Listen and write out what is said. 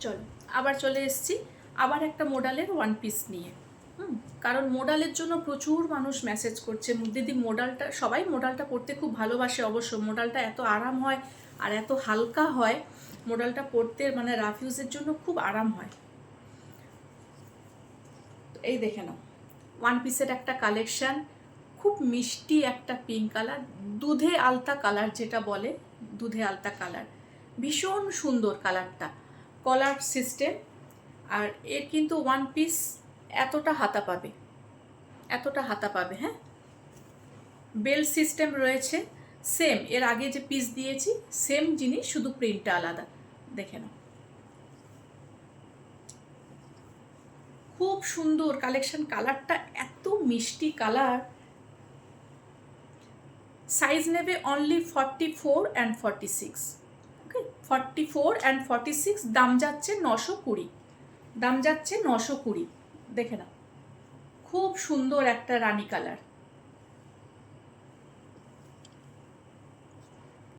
চলো আবার চলে এসেছি আবার একটা মোডালের ওয়ান পিস নিয়ে। কারণ মোডালের জন্য প্রচুর মানুষ মেসেজ করছে, দিদি মোডালটা, সবাই মোডালটা পরতে খুব ভালোবাসে অবশ্য। মোডালটা এত আরাম হয় আর এত হালকা হয়, মোডালটা পরতে মানে রাফ ইউজের জন্য খুব আরাম হয়। এই দেখে নাও ওয়ান পিসের একটা কালেকশান, খুব মিষ্টি একটা পিঙ্ক কালার, দুধে আলতা কালার যেটা বলে, দুধে আলতা কালার, ভীষণ সুন্দর কালারটা, কলার সিস্টেম। আর এর কিন্তু ওয়ান পিস এতটা হাতা পাবে, এতটা হাতা পাবে। হ্যাঁ, বেল্ট সিস্টেম রয়েছে, সেম এর আগে যে পিস দিয়েছি সেম জিনিস, শুধু প্রিন্টটা আলাদা। দেখে নাও খুব সুন্দর কালেকশন, কালারটা এত মিষ্টি কালার। সাইজ নেবে অনলি 44 and 46। ওকে, 44 and 46, দাম যাচ্ছে 920, দাম যাচ্ছে 920। দেখে নাও খুব সুন্দর একটা রানী কালার।